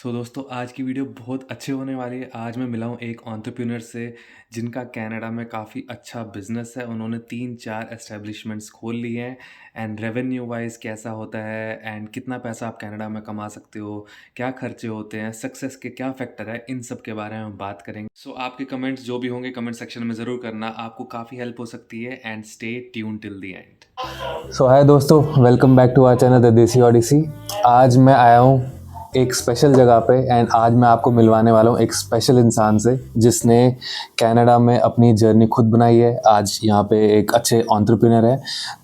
दोस्तों आज की वीडियो बहुत अच्छी होने वाली है। आज मैं मिला हूँ एक एंटरप्रेन्योर से जिनका कनाडा में काफ़ी अच्छा बिजनेस है। उन्होंने 3-4 एस्टेब्लिशमेंट्स खोल लिए हैं एंड रेवेन्यू वाइज कैसा होता है एंड कितना पैसा आप कनाडा में कमा सकते हो, क्या खर्चे होते हैं, सक्सेस के क्या फैक्टर है, इन सब के बारे में हम बात करेंगे। आपके कमेंट्स जो भी होंगे कमेंट सेक्शन में ज़रूर करना, आपको काफ़ी हेल्प हो सकती है and stay tuned till the end. Hi दोस्तों, welcome back to our channel the Desi Odyssey. आज मैं आया हूँ एक स्पेशल जगह पे एंड आज मैं आपको मिलवाने वाला हूँ एक स्पेशल इंसान से जिसने कनाडा में अपनी जर्नी खुद बनाई है। आज यहाँ पे एक अच्छे एंटरप्रेन्योर है,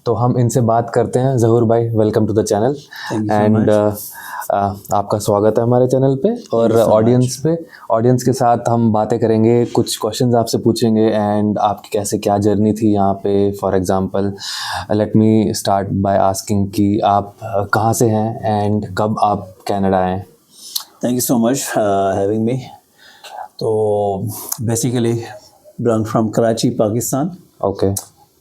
तो हम इनसे बात करते हैं। ज़हूर भाई, welcome to the channel and आपका स्वागत है हमारे चैनल पे। और ऑडियंस के साथ हम बातें करेंगे, कुछ क्वेश्चंस आपसे पूछेंगे एंड आपकी कैसे क्या जर्नी थी यहाँ पे। For example let me start by asking कि आप कहाँ से हैं एंड कब आप कनाडा आए। Thank you so much having me. तो basically belong from Karachi, Pakistan. Okay,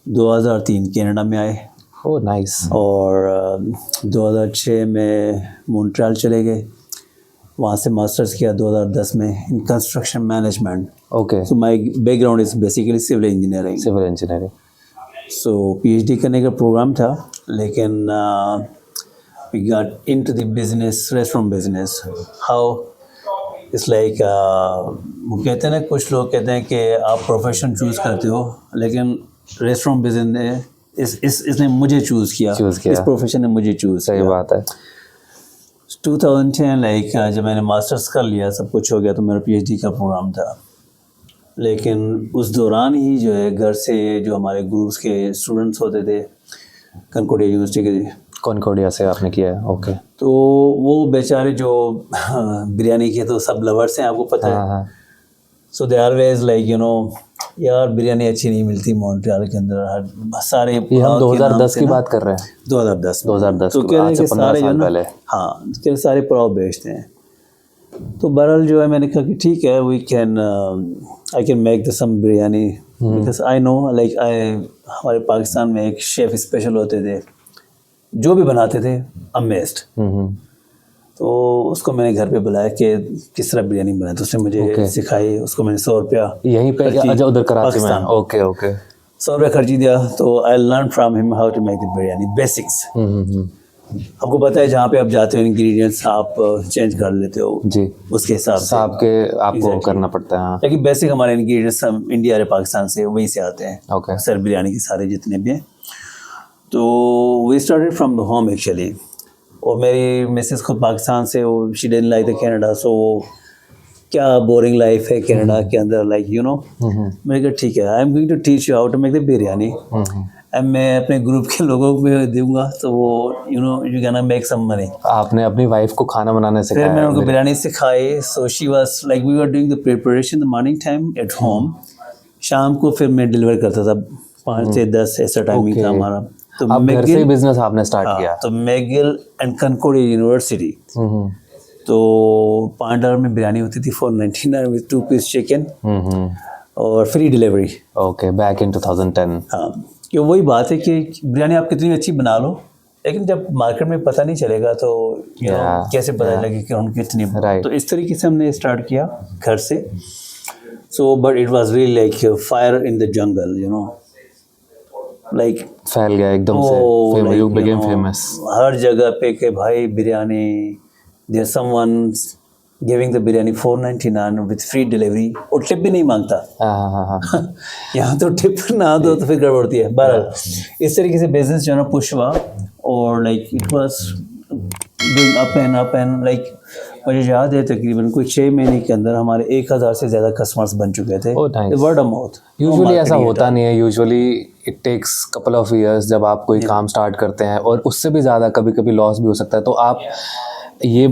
2003 Canada में आए ओह नाइस। और 2006 में मॉन्ट्रियल चले गए। वहाँ से मास्टर्स किया 2010 में in construction management. Okay, so my background is basically civil engineering. Civil engineering. So PhD करने का प्रोग्राम था, लेकिन we got into the business, restaurant business. How it's like वो कहते हैं ना, कुछ लोग कहते हैं कि आप प्रोफेशन चूज़ करते हो, लेकिन रेस्टोरेंट बिजनेस ने इसने मुझे चूज़ किया। इस प्रोफेशन ने मुझे चूज़ किया। सही बात है। 2010 लाइक जब मैंने मास्टर्स कर लिया, सब कुछ हो गया, तो मेरा पीएचडी का प्रोग्राम था। लेकिन उस दौरान ही जो है घर से जो हमारे ग्रुप्स के स्टूडेंट्स होते थे कनकॉर्डिया यूनिवर्सिटी के, कॉनकॉर्डिया से आपने किया है? ओके। तो वो बेचारे जो बिरयानी के तो सब लवर्स हैं, आपको पता है। सो दे ऑलवेज लाइक यार बिरयानी अच्छी नहीं मिलती मॉन्ट्रियल के अंदर। हर सारे ये हम 2010 की बात कर रहे हैं। 2010 2010 तो की कह रहे बात, हैं कि सारे 15 साल पहले। हाँ, के सारे पुलाव बेचते हैं। तो बहरहाल जो है मैंने कहा कि ठीक है, we can I can make the some biryani because I know like हमारे पाकिस्तान में एक शेफ़ स्पेशल होते थे जो भी बनाते थे अमेज्ड। तो उसको मैंने घर पे बुलाया कि किस तरह बिरयानी बनाए, तो उसने मुझे सिखाई। उसको मैंने 100 रुपया यहीं पे अच्छा उधर कराची में? Okay okay. 100 रुपया खर्ची दिया। तो I learn from him how to make the biryani basics. आपको पता है जहाँ पे आप जाते हो इंग्रेडिएंट्स आप चेंज कर लेते हो जी, उसके हिसाब से आपको करना पड़ता है। लेकिन बेसिक हमारे इंग्रेडिएंट्स हम इंडिया और पाकिस्तान से वहीं से आते हैं। ओके। सर बिरयानी के सारे जितने भी हैं, तो we started from the home actually. और मेरी मिसेस खुद पाकिस्तान से, वो she didn't like the Canada. So क्या बोरिंग लाइफ है कनाडा के अंदर, लाइक मैंने कहा ठीक है, I am going to teach you how to make the biryani and मैं अपने ग्रुप के लोगों को दूंगा, तो वो you can make some money. आपने अपनी वाइफ को खाना बनाने सिखाया? फिर मैंने उनको बिरयानी सिखाई। So she was like we were doing the preparation the morning time at home. शाम को फिर मैं डिलीवर करता था 5 से 10 ऐसा टाइमिंग था हमारा। तो अब घर से ही बिजनेस आपने स्टार्ट किया? तो मैगिल एंड कनकॉर्डिया यूनिवर्सिटी, तो $5 में बिरयानी होती थी, 499 विद 2 पीस चिकन और free delivery. Okay, back in 2010। हाँ, कि वही बात है कि बिरयानी आप कितनी अच्छी बना लो, लेकिन जब मार्केट में पता नहीं चलेगा तो कैसे पता लगे कि उनकी कितनी। तो इस तरीके से हमने स्टार्ट किया घर से। So but it was really like fire in the jungle, like फैल गया एकदम से, यू बिकेम फेमस हर जगह पे कि भाई biryani, there someone giving the biryani 499 with free delivery, और टिप भी नहीं मांगता। यहाँ तो टिप ना दो तो फिर गड़बड़ होती है। बहरहाल इस तरीके से बिजनेस जो है ना पुश हुआ, और like it was doing up and like मुझे याद है तकरीबन कोई 6 महीने के अंदर हमारे 1000 से ज़्यादा कस्टमर्स बन चुके थे। Word of mouth. यूजुअली ऐसा होता नहीं है, usually it takes couple of years जब आप कोई काम स्टार्ट करते हैं, और उससे भी ज़्यादा कभी कभी लॉस भी हो सकता है। तो आप ये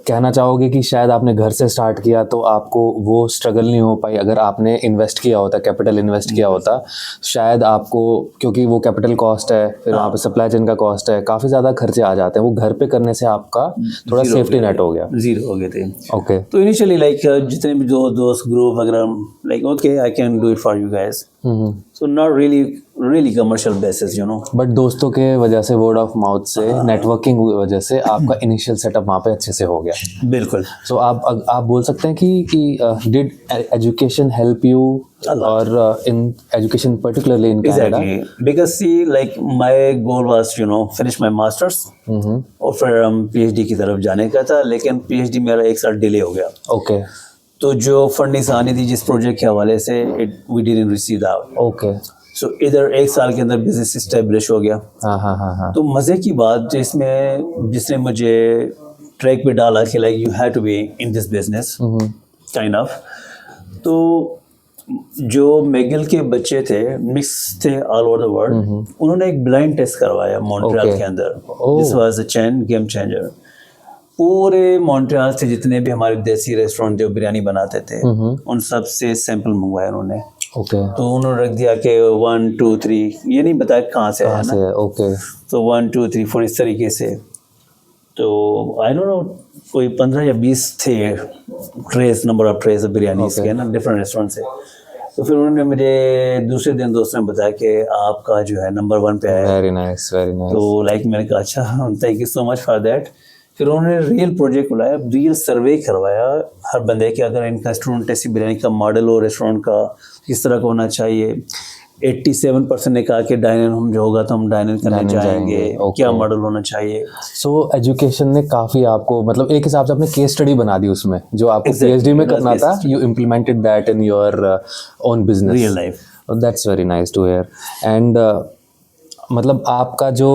कहना चाहोगे कि शायद आपने घर से स्टार्ट किया तो आपको वो स्ट्रगल नहीं हो पाई? अगर आपने इन्वेस्ट किया होता, कैपिटल इन्वेस्ट किया होता, शायद आपको, क्योंकि वो कैपिटल कॉस्ट है, फिर वहाँ पे सप्लाई चेन का कॉस्ट है, काफ़ी ज़्यादा खर्चे आ जाते हैं। वो घर पे करने से आपका थोड़ा सेफ्टी नेट हो गया, जीरो हो गए थे। ओके। तो इनिशियली लाइक जितने भी दोस्त ग्रुप वगैरह, like okay I can do it for you guys. So not really really commercial basis, you know. But दोस्तों के वजह से, वर्ड ऑफ माउथ से, नेटवर्किंग की वजह से आपका इनिशियल सेटअप वहाँ पे अच्छे से हो गया। बिल्कुल। सो आप बोल सकते हैं कि डिड एजुकेशन हेल्प यू और in education particularly in Canada? Exactly. Because see, like my goal was, you know, finish my masters और फिर हम PhD की तरफ जाने का था, लेकिन PhD मेरा 1 साल डिले हो गया। ओके तो जो फंडिंग आनी थी जिस प्रोजेक्ट के हवाले से, we didn't receive that. Okay. So इधर 1 साल के अंदर बिजनेस इस्टेब्लिश हो गया। हाँ हाँ हाँ हाँ। तो मज़े की बात जिसने मुझे ट्रैक पे डाला कि like you have to be in this business kind of. तो जो मैगिल के बच्चे थे, मिक्स थे ऑल ओवर द वर्ल्ड, उन्होंने एक ब्लाइंड टेस्ट करवाया मॉन्ट्रियल Okay. के अंदर। Oh. This was a game changer. पूरे मॉन्ट्रियल से जितने भी हमारे देसी रेस्टोरेंट जो बिरयानी बनाते थे, उन सब से सैंपल मंगवाया उन्होंने। ओके। तो उन्होंने रख दिया कि 1 2 3, ये नहीं बताया कहाँ से है ना। ओके। तो 1 2 3 4 इस तरीके से। तो आई डोंट नो, कोई 15 या 20 थे नंबर ऑफ ट्रेस बिरयानी के ना, डिफरेंट रेस्टोरेंट से। तो फिर उन्होंने मुझे दूसरे दिन दोस्तों ने बताया कि आपका जो है नंबर 1 पे आया। Very nice, very nice. तो लाइक मैंने कहा अच्छा, thank you so much for that. फिर उन्होंने रियल प्रोजेक्ट बुलाया, रियल सर्वे करवाया हर बंदे के, अगर इनका रेस्टोरेंट ऐसी बिरयानी का मॉडल हो, रेस्टोरेंट का किस तरह का होना चाहिए। 87% ने कहा कि डाइन इन हम जो होगा तो हम डाइन इन करने जाएंगे। क्या मॉडल होना चाहिए। सो एजुकेशन ने काफ़ी आपको, मतलब एक हिसाब से आपने केस स्टडी बना दी उसमें, जो आपको PhD में करना था, you implemented that in your own business, real life. That's very nice to hear. And मतलब आपका जो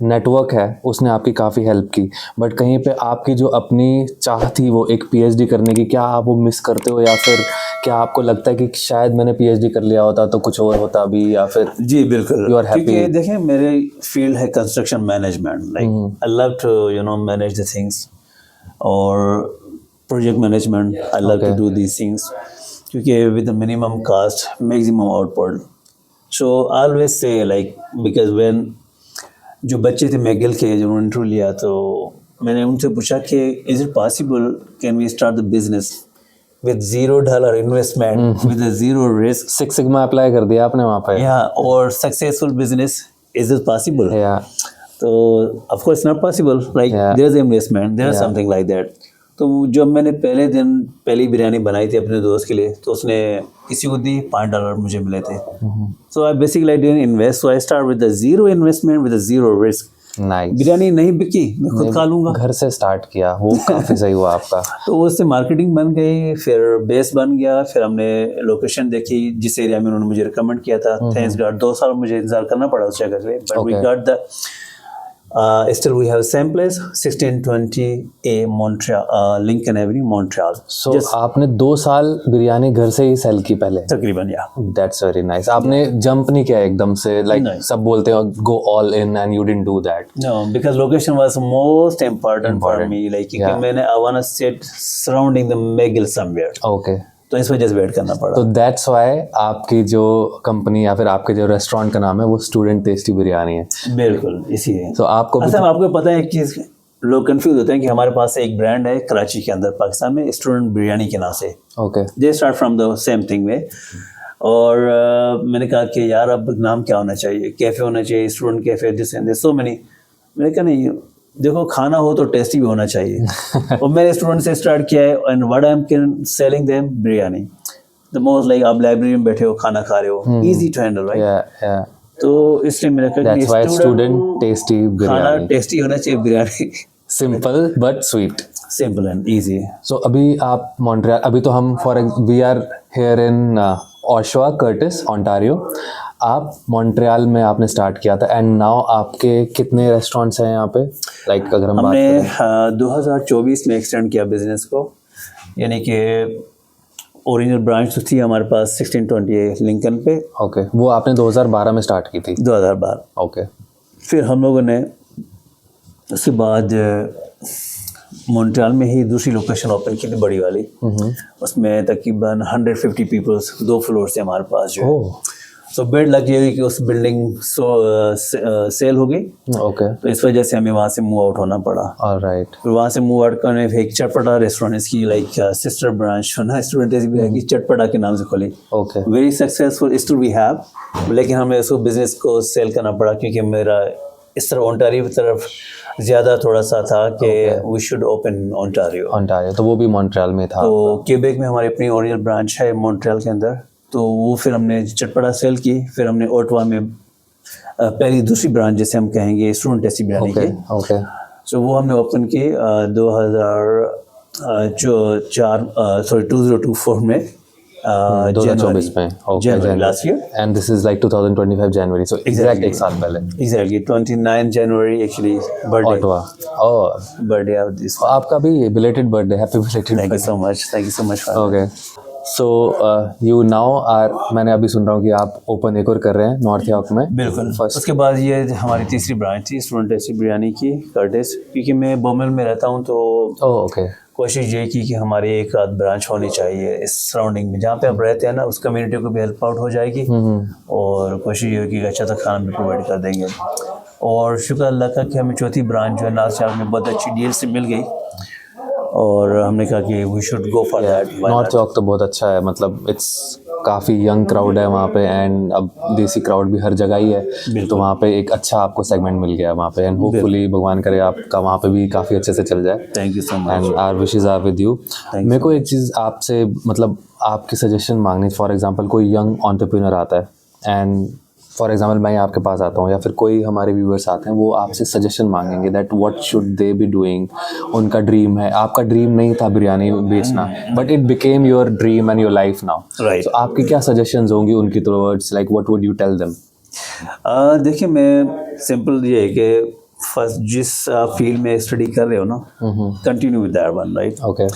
नेटवर्क है उसने आपकी काफ़ी हेल्प की, बट कहीं पे आपकी जो अपनी चाह थी वो एक PhD करने की, क्या आप वो मिस करते हो, या फिर क्या आपको लगता है कि शायद मैंने PhD कर लिया होता तो कुछ और होता अभी, या फिर? जी बिल्कुल, You are happy? क्योंकि देखें मेरे फील्ड है construction management, like I love to you know manage the things, और project management I love to do these things, क्योंकि with the minimum cost maximum output. So I always say like, because when जो बच्चे थे McGill के, जो interview लिया, तो मैंने उनसे पूछा कि is it possible, can we start the business with $0 investment, with zero risk. 6 sigma apply कर दिया आपने वहाँ पे? या और successful business, is it possible? या तो of course not possible, like Yeah. There is investment, there is something like that. तो जब मैंने पहले दिन पहली बिरयानी बनाई थी अपने दोस्त के लिए, तो उसने किसी को दी, $5 मुझे मिले थे। So I basically didn't invest, so I start with zero investment, with zero risk. Nice. Biryani नहीं बिकी, मैं खुद खा लूँगा। घर से स्टार्ट किया, वो काफ़ी सही हुआ आपका। तो उससे मार्केटिंग बन गई, फिर बेस बन गया, फिर हमने लोकेशन देखी जिस एरिया में उन्होंने मुझे रिकमेंड किया था। थैंक्स गॉड 2 साल मुझे इंतजार करना पड़ा उस जगह के लिए, but we got the still we have same place, 1620A Montreal, Lincoln Avenue, Montreal. सो आपने 2 साल बिरयानी घर से ही सेल की पहले? तकरीबन, या। That's very nice. आपने जंप नहीं किया एकदम से, लाइक नहीं। सब बोलते हैं go all in, and you didn't do that? No, because location was most important for me. Like क्योंकि मैंने I wanna sit surrounding the McGill somewhere. Okay. तो इस वजह से वेट करना पड़ा। तो दैट्स वाई आपकी जो कंपनी या फिर आपके जो रेस्टोरेंट का नाम है वो स्टूडेंट टेस्टी बिरयानी है। बिल्कुल, इसी है। तो आपको भी अच्छा, आपको पता है एक चीज़, लोग कंफ्यूज होते हैं कि हमारे पास एक ब्रांड है कराची के अंदर, पाकिस्तान में, स्टूडेंट बिरयानी के नाम से। Okay. They start from the same thing वे। और मैंने कहा कि यार अब नाम क्या होना चाहिए, कैफ़े होना चाहिए, student cafe, this and this, so many. मैंने कहा नहीं, देखो खाना हो तो टेस्टी भी होना चाहिए। और मैंने स्टूडेंट से स्टार्ट किया है, and what I am selling them, biryani. The most like आप लाइब्रेरी में बैठे हो, खाना खा रहे हो, इजी टू हैंडल, राइट? या तो इसलिए मैंने कहा दैट्स वाई स्टूडेंट टेस्टी खाना बिरयानी, टेस्टी होना चाहिए, biryani simple but sweet. Simple and easy. So अभी आप मॉन्ट्रियल, अभी तो हम we are here in Oshawa Courtice Ontario, आप मॉन्ट्रियल में आपने स्टार्ट किया था, एंड नाउ आपके कितने रेस्टोरेंट्स हैं यहाँ पे? लाइक अगर हम बात हमने करें 2024 में एक्सटेंड किया बिजनेस को, यानी कि ओरिजिनल ब्रांच थी हमारे पास 1620 लिंकन पे। ओके। वो आपने 2012 में स्टार्ट की थी? 2012। ओके। फिर हम लोगों ने उसके बाद मॉन्ट्रियल में ही दूसरी लोकेशन ओपन की थी, बड़ी वाली। उसमें तकरीबन 150 पीपल्स, 2 फ्लोर से हमारे पास जो है। सो बेड लग गई कि उस बिल्डिंग सेल हो गई, ओके, तो इस वजह से हमें वहाँ से मूव आउट होना पड़ा। ऑलराइट, फिर वहाँ से मूव आउट करने फिर एक चटपटा रेस्टोरेंट, इसकी लाइक सिस्टर ब्रांच ना स्टूडेंट की चटपटा के नाम से खोली। Okay, very successful still we have, लेकिन हमें उसको बिजनेस को सेल करना पड़ा क्योंकि मेरा इस तरफ ओंटारियो की तरफ ज़्यादा थोड़ा सा था कि we should open Ontario. Ontario, तो वो भी मॉन्ट्रियल में था। तो क्यूबेक में हमारी अपनी ओरिजिनल ब्रांच है मॉन्ट्रियल के अंदर, तो वो फिर हमने चटपटा सेल की। फिर हमने ओटावा में पहली दूसरी ब्रांच जैसे हम कहेंगे स्टूडेंट टेस्टी बिरयानी ओके, की, ओके, सो वो हमने ओपन की 2024 में 2024 में, okay, January last year, and this is like 2025 January, so exact एक साल पहले। Exactly 29 January actually birthday, Ottawa, oh, birthday of this. आपका भी belated birthday, happy belated thank you so much, thank you so much. Okay, so you now are, मैंने अभी सुन रहा हूँ कि आप ओपन एक और कर रहे हैं नॉर्थ यॉर्क में। बिल्कुल। फर्स्ट, उसके बाद ये हमारी तीसरी ब्रांच थी स्टूडेंट टेस्टी बिरयानी की, कर्टिस, क्योंकि मैं बॉम्बे में रहता हूँ तो ओह, ओके, कोशिश ये की कि हमारी एक आध ब्रांच होनी चाहिए इस सराउंडिंग में जहाँ पे आप रहते हैं ना, उस कम्युनिटी को भी हेल्प आउट हो जाएगी और कोशिश ये की अच्छा सा खाना भी प्रोवाइड कर देंगे। और शुक्र अल्लाह का कि हमें चौथी ब्रांच जो है नॉर्थ यॉर्क में बहुत अच्छी डील से मिल गई और हमने कहा कि we should go for that. North York तो बहुत अच्छा है, मतलब इट्स काफ़ी यंग क्राउड है वहाँ पे, एंड अब देसी क्राउड भी हर जगह ही है, तो वहाँ पे एक अच्छा आपको सेगमेंट मिल गया वहाँ पे, एंड होपफुली भगवान करे आपका वहाँ पे भी काफ़ी अच्छे से चल जाए। Thank you so much, and our wishes are with you. मेरे को एक चीज़ आपसे, मतलब आपकी सजेशन मांगनी, फॉर एग्जांपल कोई यंग एंटरप्रेन्योर आता है एंड फॉर एग्जांपल मैं आपके पास आता हूँ या फिर कोई हमारे व्यूअर्स आते हैं, वो आपसे सजेशन मांगेंगे that what should they be doing. उनका ड्रीम है, आपका ड्रीम नहीं था बिरयानी बेचना, but it became your dream and your life now, right. तो आपकी क्या सजेशंस होंगी उनकी towards, like what would you tell them? देखिए मैं सिंपल ये है कि फर्स्ट जिस फील्ड में स्टडी कर रहे हो ना, continue with that one, right. Okay,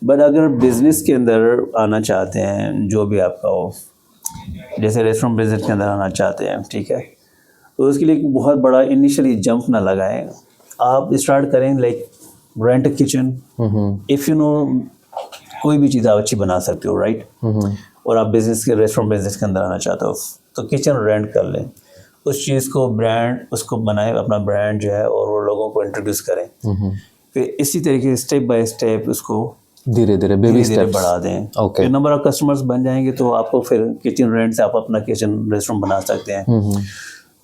but अगर बिजनेस के अंदर आना चाहते हैं, जो भी आपका हो, जैसे रेस्टोरेंट बिजनेस के अंदर आना चाहते हैं, ठीक है, तो उसके लिए एक बहुत बड़ा इनिशियली जंप ना लगाएं। आप स्टार्ट करें like rent kitchen, if you know कोई भी चीज़ आप अच्छी बना सकते हो, राइट। और आप बिजनेस के रेस्टोरेंट बिजनेस के अंदर आना चाहते हो तो किचन रेंट कर लें, उस चीज़ को ब्रांड उसको बनाएं, अपना ब्रांड जो है, और वो लोगों को इंट्रोड्यूस करें। फिर इसी तरीके से स्टेप बाय स्टेप उसको धीरे धीरे बेबी स्टेप्स बढ़ा दें। ओके, फिर नंबर ऑफ कस्टमर्स बन जाएंगे तो आपको फिर किचन रेंट से आप अपना किचन रेस्टोरेंट बना सकते हैं।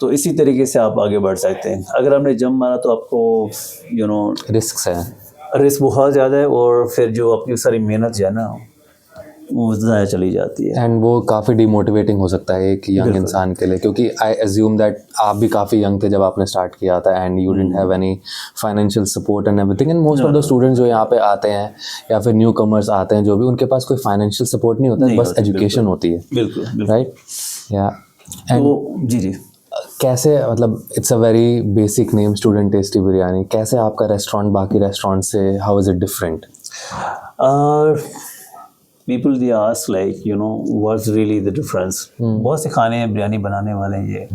तो इसी तरीके से आप आगे बढ़ सकते हैं। अगर आपने जंप मारा तो आपको यू नो रिस्क है, रिस्क बहुत ज़्यादा है और फिर जो आपकी सारी मेहनत जो है ना वो ज़्यादा चली जाती है, एंड वो काफ़ी डिमोटिवेटिंग हो सकता है एक यंग इंसान के लिए, क्योंकि आई एज्यूम दैट आप भी काफ़ी यंग थे जब आपने स्टार्ट किया था and you didn't have any financial support and everything, and most of the students जो यहाँ पे आते हैं या फिर न्यू कमर्स आते हैं जो भी, उनके पास कोई फाइनेंशियल सपोर्ट नहीं होता है, बस एजुकेशन होती है, बिल्कुल, राइट। या तो जी कैसे, मतलब it's a very basic name student tasty biryani, कैसे आपका रेस्टोरेंट बाकी रेस्टोरेंट से, how is it different? People they ask like you know what's really the difference. बहुत से खाने हैं बिरयानी बनाने वाले हैं, ये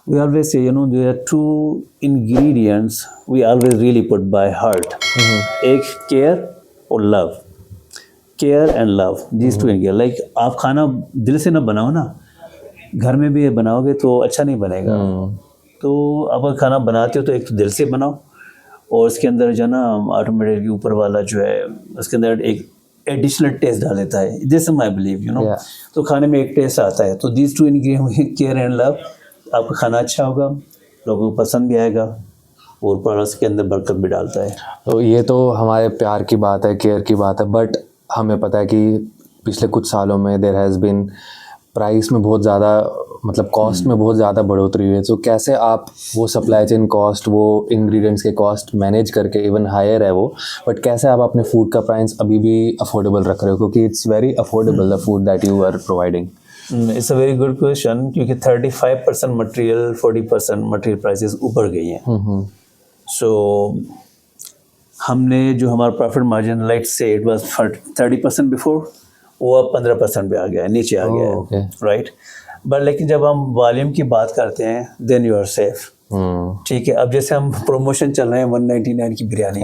we always say you know there are two ingredients we always really put by heart, एक केयर और love, care and love, these two ingredient. Like आप खाना दिल से ना बनाओ ना, घर में भी ये बनाओगे तो अच्छा नहीं बनेगा। तो आप खाना बनाते हो तो एक तो दिल से बनाओ और उसके अंदर जो है ना ऑटोमेटिकली ऊपर वाला जो है उसके अंदर एक एडिशनल टेस्ट डाल देता है, this I believe you know. तो खाने में एक टेस्ट आता है, तो these two ingredient care and love, आपका खाना अच्छा होगा, लोगों को पसंद भी आएगा और ऊपर उसके अंदर बरकत भी डालता है। तो ये तो हमारे प्यार की बात है, केयर की बात है, बट हमें पता है कि पिछले कुछ सालों में देयर हैज़ बिन प्राइस में बहुत ज़्यादा, मतलब कॉस्ट में बहुत ज़्यादा बढ़ोतरी हुई है। तो कैसे आप वो सप्लाई चेन कॉस्ट, वो इंग्रेडिएंट्स के कॉस्ट मैनेज करके, इवन हायर है वो, बट कैसे आप अपने फूड का प्राइस अभी भी अफोर्डेबल रख रहे हो, क्योंकि it's very affordable the food that you are providing? It's a very good question, क्योंकि 35% मटेरियल 40% मटेरियल प्राइसेस ऊपर गई हैं। सो हमने जो हमारा प्रॉफिट मार्जिन लाइट से इट वाज 30% बिफोर, वो अब 15% पे आ गया है, नीचे आ गया है, राइट। बट लेकिन जब हम वॉल्यूम की बात करते हैं देन यू आर सेफ, ठीक है। अब जैसे हम प्रमोशन चल रहे हैं 199 की बिरयानी,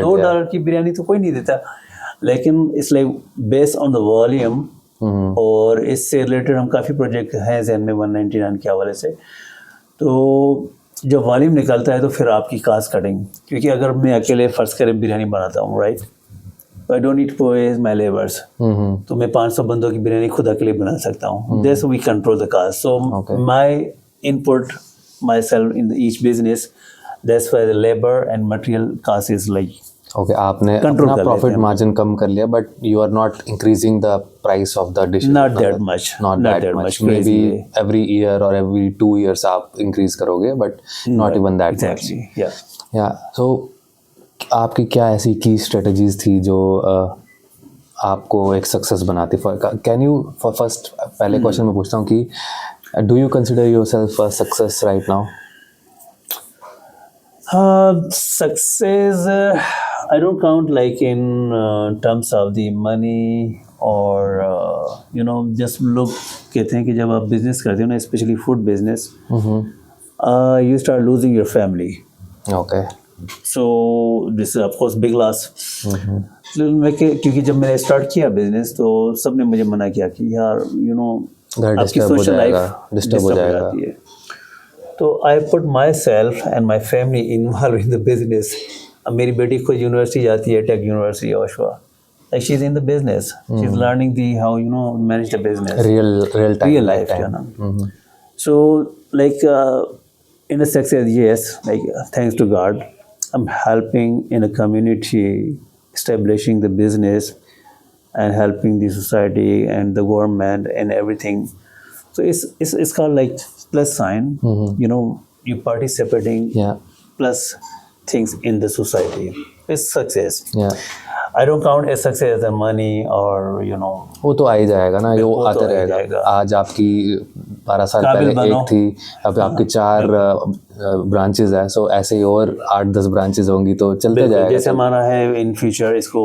$2 की बिरयानी तो कोई नहीं देता, लेकिन it's like based on the volume और इससे रिलेटेड हम काफ़ी प्रोजेक्ट हैं जहन में 199 के हवाले से। तो जब वॉल्यूम निकलता है तो फिर आपकी कास्ट कटिंग, क्योंकि अगर मैं अकेले फ़र्ज़ करें बिरयानी बनाता हूँ, राइट, तो आई डोंट नीड टू पे माई लेबर्स, तो मैं 500 बंदों की बिरयानी खुद अकेले बना सकता हूँ। That's we control the cost, so my input myself in each business, that's why the labour and material cost is like okay, आपने कंट्रोल अपना कर लेते प्रॉफिट हैं। मार्जिन कम कर लिया, but you are not increasing the price of the dish, Not that much, not that much, maybe crazy way. every year or every 2 years आप increase करोगे, but not even that much. Exactly, yeah. या सो आपकी क्या ऐसी की strategies थी जो आपको एक सक्सेस बनाती? कैन यू फर्स्ट पहले क्वेश्चन में पूछता हूँ कि do you consider yourself a success right now? Success, I don't count like in terms of the money or just लोग कहते हैं कि जब आप बिजनेस करते हो ना, specially food business, you start losing your family. Okay, So this is of course big loss. क्योंकि जब मैंने स्टार्ट किया बिजनेस तो सबने मुझे मना किया कि यार घर आपकी डिस्टर्ब हो सोशल लाइफ जाएगा, डिस्टर्ब हो जाएगा। जाती है। तो I put myself and my family involve in the business. अब मेरी बेटी खुद यूनिवर्सिटी जाती है, tech university Oshawa, like she is in the business, she is learning the how manage the business, real life, so like in a success, yes, like thanks to God, I'm helping in a community, establishing the business and helping the society and the government and everything. So it's called like plus sign, you participating Yeah. plus things in the society. It's success. Yeah. I don't count as success as the money or वो तो आ ही जाएगा ना, वो वो तो आता आ ही रहेगा। जाएगा। आज आपकी 12 साल काबिल पहले बनो। एक थी, अब आपकी 4 ब्रांचेस है, सो ऐसे ही और 8-10 ब्रांचेस होंगी तो चलते बिल्कुल, जाएगा। जैसे हमारा है इन फ्यूचर इसको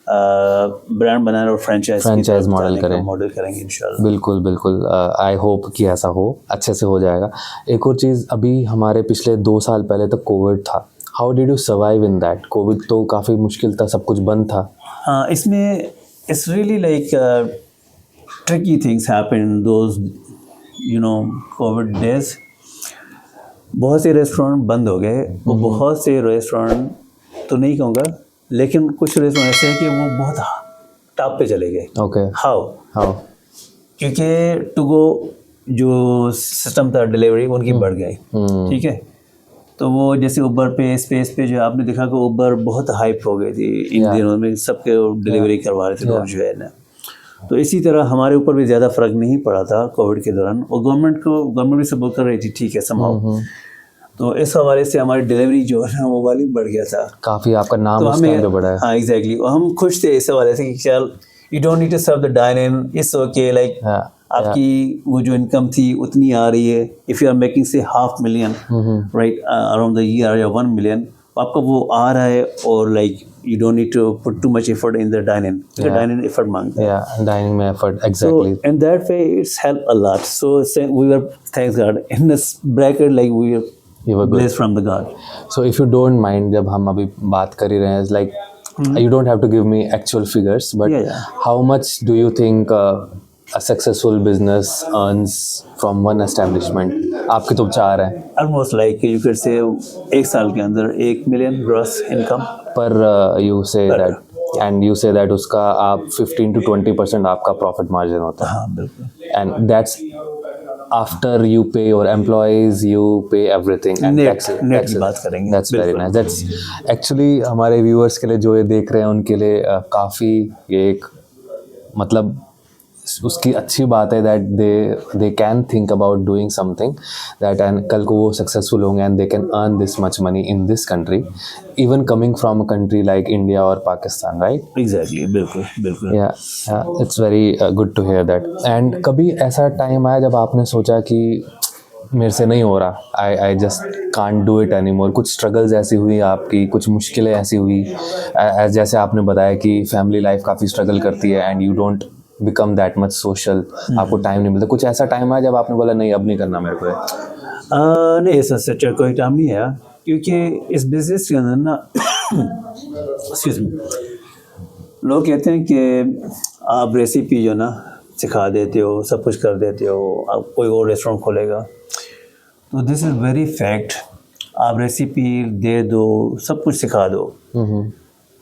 ब्रांड बनाना और फ्रेंचाइज मॉडल करेंगे इंशाल्लाह। बिल्कुल बिल्कुल, आई होप कि ऐसा हो, अच्छे से हो जाएगा। एक और चीज़, अभी हमारे पिछले 2 साल पहले तक कोविड था, how did you survive in that? Covid तो काफ़ी मुश्किल था, सब कुछ बंद था। हाँ, इसमें it's really like tricky things happen in those Covid days. बहुत से रेस्टोरेंट बंद हो गए, वो बहुत से रेस्टोरेंट तो नहीं कहूँगा, लेकिन कुछ रेस्टोरेंट ऐसे हैं कि वो बहुत टॉप पे चले गए। ओके, हाउ क्योंकि टू गो जो सिस्टम था डिलीवरी उनकी बढ़ गई, ठीक है। तो वो जैसे उबर पे स्पेस पे जो आपने देखा कि उबर बहुत हाइप हो गई थी इन दिनों में, सबके डिलीवरी करवा रहे थे लोग जो है ना। तो इसी तरह हमारे ऊपर भी ज़्यादा फ़र्क नहीं पड़ा था कोविड के दौरान, और गवर्नमेंट भी सपोर्ट कर रही थी, ठीक है समाओ। तो इस हवाले से हमारी डिलीवरी जो है ना वो वाली बढ़ गया था काफ़ी, आपका नाम तो उस टाइम पे बढ़ा है। हाँ एग्जैक्टली, और हम खुश थे इस हवाले से कि चल you don't need to serve the dine in, it's okay, like आपकी वो जो इनकम थी उतनी आ रही है। इफ़ यू आर मेकिंग से $500,000 राइट अराउंड द ईयर या 1 million, आपका वो आ रहा है, और like you don't need to put too much effort in the dining. The dining effort मांगता है। Yeah, dining में effort, exactly. So in that way, it's helped a lot. So we were, thanks God, in this bracket, like we were blessed from the God. So if you don't mind, जब हम अभी बात कर ही रहे हैं, like you don't have to give me actual figures, but how much do you think a successful business earns from one establishment? आपके तो 4 हैं। Almost like you could say 1 साल के अंदर 1 million gross income. पर you say that, and you say that उसका आप 15 to 20% आपका profit margin होता है। हाँ बिल्कुल। And that's after you pay your employees, you pay everything and net की बात करेंगे। That's very nice. That's actually हमारे viewers के लिए, जो ये देख रहे हैं उनके लिए काफ़ी ये एक मतलब उसकी अच्छी बात है that they can think about doing something that, and कल को वो successful होंगे and they can earn this much money in this country, even coming from a country like India or Pakistan, right? Exactly, बिल्कुल। Yeah, it's very good to hear that. And कभी ऐसा time आया जब आपने सोचा कि मेरे से नहीं हो रहा, I just can't do it anymore? कुछ स्ट्रगल्स ऐसी हुई आपकी, कुछ मुश्किलें ऐसी हुई, जैसे आपने बताया कि फैमिली लाइफ काफ़ी स्ट्रगल करती है and you don't become that much social, आपको टाइम नहीं मिलता, कुछ ऐसा टाइम आया जब आपने बोला नहीं अब नहीं करना मेरे को? नहीं, ऐसा सच्चा कोई टाइम नहीं है, क्योंकि इस बिजनेस के अंदर ना एक्सक्यूज मी, लोग कहते हैं कि आप रेसिपी जो ना सिखा देते हो, सब कुछ कर देते हो, आप कोई और रेस्टोरेंट खोलेगा। तो दिस इज़ वेरी फैक्ट। आप रेसिपी दे दो, सब कुछ सिखा दो,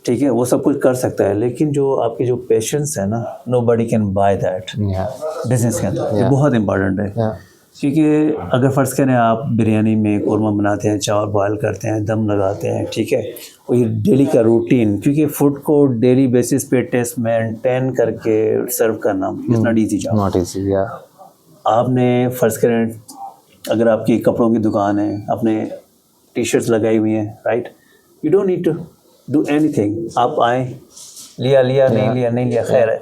ठीक है, वो सब कुछ कर सकता है, लेकिन जो आपकी जो पेशेंस है ना, nobody can by that business के अंदर। ये बहुत इंपॉर्टेंट है, क्योंकि अगर फ़र्ज़ करें आप बिरयानी में कौरमा बनाते हैं, चावल बॉयल करते हैं, दम लगाते हैं, ठीक है, और ये डेली का रूटीन, क्योंकि फूड को डेली बेसिस पे टेस्ट मेंटेन करके सर्व करना is not easy job. Not easy. आपने फ़र्ज़ करें अगर आपकी कपड़ों की दुकान है, आपने टी शर्ट्स लगाई हुई हैं, right, you don't need to do anything. आप आए, लिया नहीं लिया खैर है,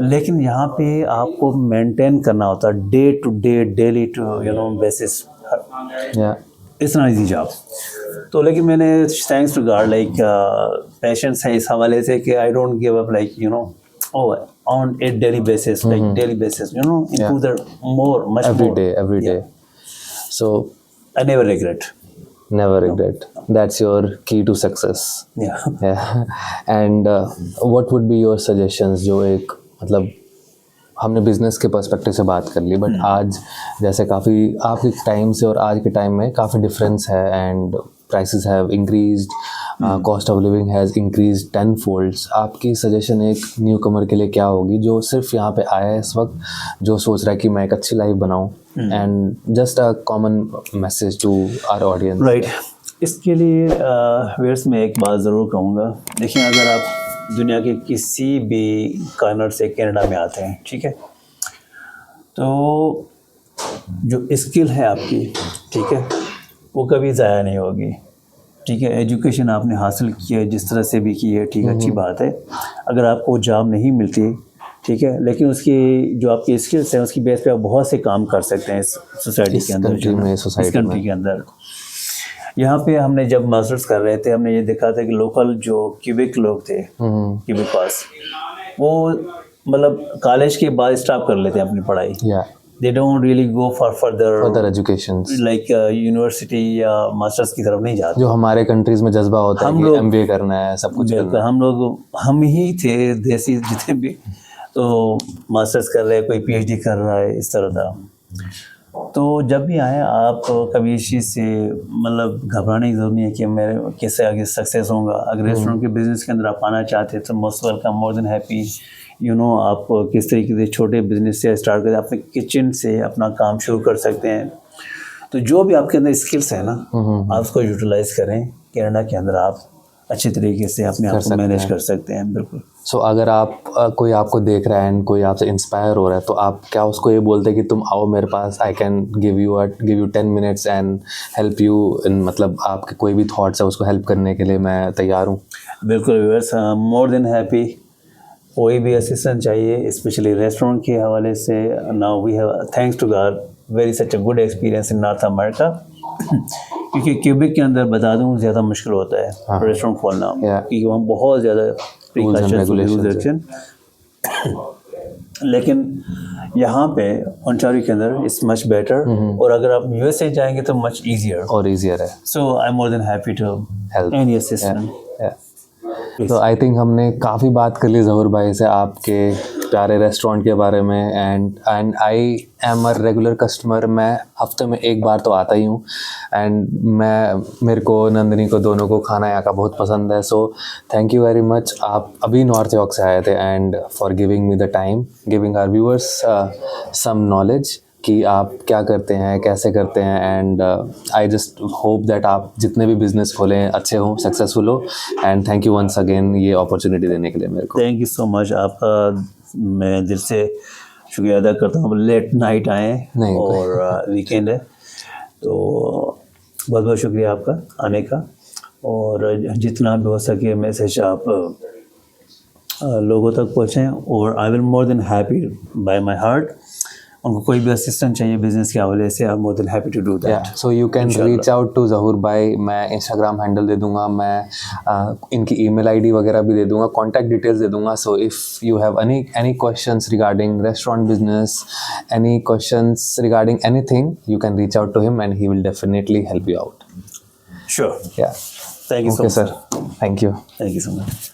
लेकिन यहाँ पे आपको मेंटेन करना होता है day to day, daily to basis. It's not easy job. तो लेकिन मैंने thanks to God like patience है इस हवाले से कि I don't give up, like on a daily basis, like daily basis, improve the much every more. day. Yeah. So I never regret. never regret. That's your key to success. Yeah. And what would be your suggestions? जो एक मतलब हमने business के perspective से बात कर ली, but आज जैसे काफ़ी आपके टाइम से और आज के टाइम में काफ़ी डिफरेंस है, and prices have increased, cost of living has increase 10 folds. आपकी सजेशन एक न्यू कमर के लिए क्या होगी जो सिर्फ यहाँ पे आया है इस वक्त, जो सोच रहा है कि मैं एक अच्छी लाइफ बनाऊँ, and just a common message to our audience? Right, इसके लिए व्यूअर्स मैं एक बात ज़रूर कहूँगा। देखिए, अगर आप दुनिया के किसी भी कॉर्नर से कनाडा में आते हैं, ठीक है, तो जो स्किल है आपकी, ठीक है, वो कभी ज़ाया नहीं होगी, ठीक है। एजुकेशन आपने हासिल की है, जिस तरह से भी की है, ठीक है, अच्छी बात है। अगर आपको जॉब नहीं मिलती, ठीक है, लेकिन उसकी जो आपकी स्किल्स हैं उसकी बेस पे आप बहुत से काम कर सकते हैं इस सोसाइटी के अंदर, इस कंट्री के अंदर। यहाँ पे हमने जब मास्टर्स कर रहे थे, हमने ये देखा था कि लोकल जो क्यूबिक लोग थे, क्यूबिक पास, वो मतलब कॉलेज के बाद स्टॉप कर लेते हैं अपनी पढ़ाई। They don't really go for further education, like university या मास्टर्स की तरफ नहीं जाते। जो हमारे कंट्रीज में जज्बा होता है कि MBA करना है, सब कुछ करना है। हम ही थे देसी जितने भी, तो मास्टर्स कर रहे हैं, कोई PhD कर रहा है, इस तरह था। तो जब भी आए आप कभी इस चीज़ से मतलब घबराने की ज़रूरत नहीं है कि मेरे कैसे आगे सक्सेस होगा। अगर रेस्टोरेंट के बिज़नेस के अंदर आप आना चाहते हैं तो मोस्ट वेलकम, मोर देन हैप्पी। आप किस तरीके से छोटे बिजनेस से स्टार्ट करें, अपने किचन से अपना काम शुरू कर सकते हैं। तो जो भी आपके अंदर स्किल्स है ना, आप उसको यूटिलाइज करें। कनाडा के अंदर आप अच्छी तरीके से अपने आप को मैनेज कर सकते हैं। बिल्कुल। सो अगर आप कोई आपको देख रहा है एंड कोई आपसे इंस्पायर हो रहा है, तो आप क्या उसको ये बोलते हैं कि तुम आओ मेरे पास, I can give you 10 minutes and help you in, मतलब आपके कोई भी थॉट्स है उसको हेल्प करने के लिए मैं तैयार हूँ। बिल्कुल व्यूअर्स, मोर देन हैप्पी। कोई भी असिस्टेंट चाहिए, स्पेशली रेस्टोरेंट के हवाले से, now we have thanks to God very such a good experience in North America. क्योंकि क्यूबिक के अंदर बता दूँ ज़्यादा मुश्किल होता है रेस्टोरेंट खोलना, क्योंकि वहाँ बहुत ज़्यादा रेगुलेशन। लेकिन यहाँ पे ओंटारियो के अंदर इट्स मच बेटर, और अगर आप USA जाएंगे तो मच ईजियर है। So I am more than happy to help any assistant. तो आई थिंक हमने काफ़ी बात कर ली ज़हूर भाई से आपके प्यारे रेस्टोरेंट के बारे में, and I am a regular customer. मैं हफ्ते में एक बार तो आता ही हूँ, एंड मेरे को नंदिनी को दोनों को खाना यहाँ का बहुत पसंद है। So thank you very much. आप अभी नॉर्थ यॉर्क से आए थे, and for giving me the time, giving our viewers some knowledge कि आप क्या करते हैं, कैसे करते हैं। And I just hope that आप जितने भी बिजनेस खोलें अच्छे हों, सक्सेसफुल हो। And thank you once again ये अपॉर्चुनिटी देने के लिए मेरे को। Thank you so much. आपका मैं दिल से शुक्रिया अदा करता हूँ। लेट नाइट आए और वीकेंड है, तो बहुत बहुत शुक्रिया आपका आने का, और जितना भी हो सके मैसेज आप लोगों तक पहुँचें। और I will more than happy by my heart. उनको कोई भी असिस्टेंट चाहिए बिजनेस के हवाले से, I am more than happy to do that. So you can reach out to Zahoor भाई। मैं इंस्टाग्राम हैंडल दे दूंगा, मैं इनकी ईमेल आईडी वगैरह भी दे दूंगा, कॉन्टैक्ट डिटेल्स दे दूंगा। So if you have any questions regarding restaurant business, any questions regarding anything, you can reach out to him and he will definitely help you out. Sure. Yeah. Thank you so much. Okay, sir. Thank you. Thank you so much.